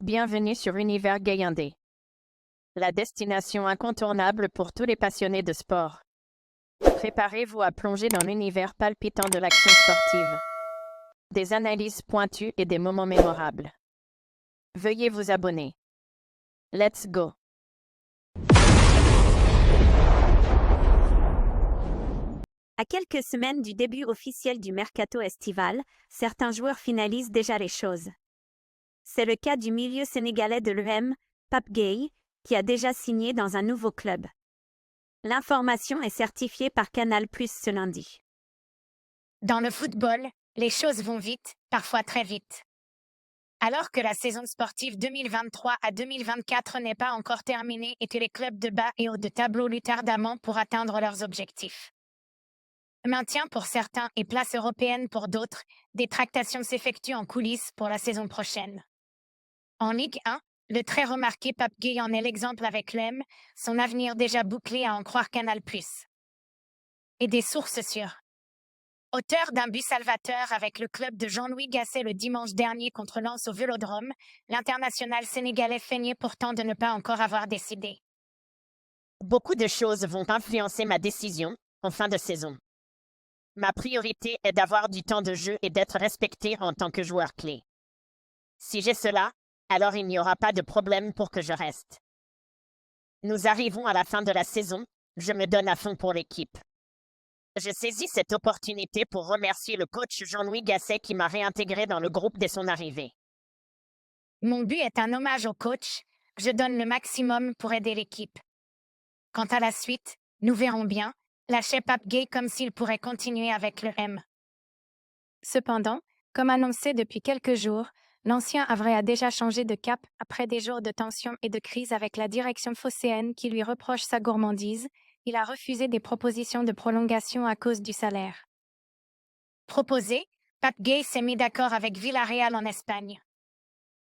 Bienvenue sur Univers Gayandé, la destination incontournable pour tous les passionnés de sport. Préparez-vous à plonger dans l'univers palpitant de l'action sportive. Des analyses pointues et des moments mémorables. Veuillez vous abonner. Let's go! À quelques semaines du début officiel du mercato estival, certains joueurs finalisent déjà les choses. C'est le cas du milieu sénégalais de l'EM, Pape Gueye, qui a déjà signé dans un nouveau club. L'information est certifiée par Canal+ ce lundi. Dans le football, les choses vont vite, parfois très vite. Alors que la saison sportive 2023 à 2024 n'est pas encore terminée et que les clubs de bas et haut de tableau luttent ardemment pour atteindre leurs objectifs. Maintien pour certains et place européenne pour d'autres, des tractations s'effectuent en coulisses pour la saison prochaine. En Ligue 1, le très remarqué Pape Gueye en est l'exemple avec l'EM, son avenir déjà bouclé à en croire Canal+. Et des sources sûres. Auteur d'un but salvateur avec le club de Jean-Louis Gasset le dimanche dernier contre Lens au Vélodrome, l'international sénégalais feignait pourtant de ne pas encore avoir décidé. Beaucoup de choses vont influencer ma décision en fin de saison. Ma priorité est d'avoir du temps de jeu et d'être respecté en tant que joueur clé. Si j'ai cela, alors il n'y aura pas de problème pour que je reste. Nous arrivons à la fin de la saison, je me donne à fond pour l'équipe. Je saisis cette opportunité pour remercier le coach Jean-Louis Gasset qui m'a réintégré dans le groupe dès son arrivée. Mon but est un hommage au coach, je donne le maximum pour aider l'équipe. Quant à la suite, nous verrons bien, lâchait Pape Gueye comme s'il pourrait continuer avec le M. Cependant, comme annoncé depuis quelques jours, l'ancien havrais a déjà changé de cap après des jours de tension et de crise avec la direction phocéenne qui lui reproche sa gourmandise. Il a refusé des propositions de prolongation à cause du salaire. Proposé, Pape Gueye s'est mis d'accord avec Villarreal en Espagne.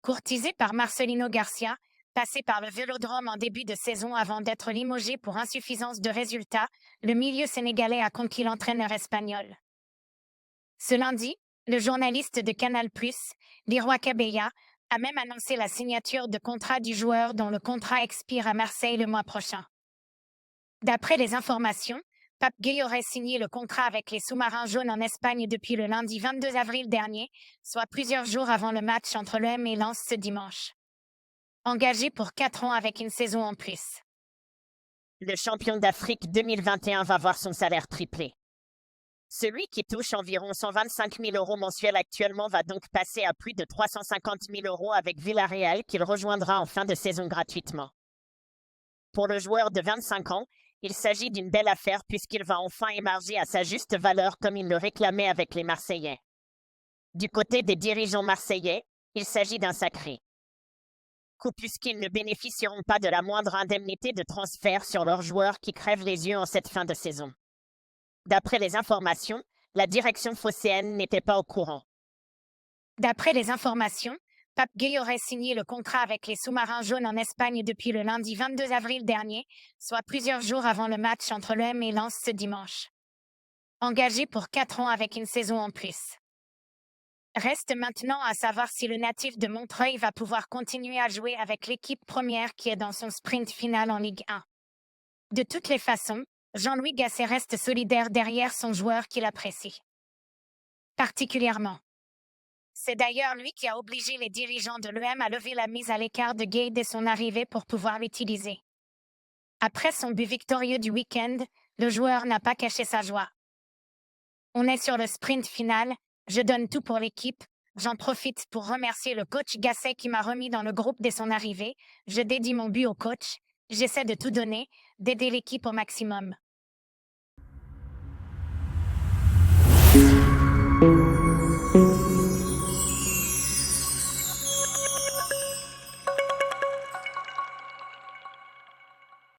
Courtisé par Marcelino Garcia, passé par le Vélodrome en début de saison avant d'être limogé pour insuffisance de résultats, le milieu sénégalais a conquis l'entraîneur espagnol. Ce lundi, le journaliste de Canal+, Leroy Cabella, a même annoncé la signature de contrat du joueur dont le contrat expire à Marseille le mois prochain. D'après les informations, Pape Gueye aurait signé le contrat avec les sous-marins jaunes en Espagne depuis le lundi 22 avril dernier, soit plusieurs jours avant le match entre l'EM et Lens ce dimanche. Engagé pour 4 ans avec une saison en plus. Le champion d'Afrique 2021 va voir son salaire triplé. Celui qui touche environ 125 000 € mensuels actuellement va donc passer à plus de 350 000 € avec Villarreal qu'il rejoindra en fin de saison gratuitement. Pour le joueur de 25 ans, il s'agit d'une belle affaire puisqu'il va enfin émerger à sa juste valeur comme il le réclamait avec les Marseillais. Du côté des dirigeants marseillais, il s'agit d'un sacré coup puisqu'ils ne bénéficieront pas de la moindre indemnité de transfert sur leurs joueurs qui crèvent les yeux en cette fin de saison. D'après les informations, la direction phocéenne n'était pas au courant. D'après les informations, Pape Gueye aurait signé le contrat avec les sous-marins jaunes en Espagne depuis le lundi 22 avril dernier, soit plusieurs jours avant le match entre l'EM et Lens ce dimanche. Engagé pour 4 ans avec une saison en plus. Reste maintenant à savoir si le natif de Montreuil va pouvoir continuer à jouer avec l'équipe première qui est dans son sprint final en Ligue 1. De toutes les façons, Jean-Louis Gasset reste solidaire derrière son joueur qu'il apprécie particulièrement. C'est d'ailleurs lui qui a obligé les dirigeants de l'EM à lever la mise à l'écart de Gueye dès son arrivée pour pouvoir l'utiliser. Après son but victorieux du week-end, le joueur n'a pas caché sa joie. On est sur le sprint final, je donne tout pour l'équipe, j'en profite pour remercier le coach Gasset qui m'a remis dans le groupe dès son arrivée, je dédie mon but au coach, j'essaie de tout donner, d'aider l'équipe au maximum.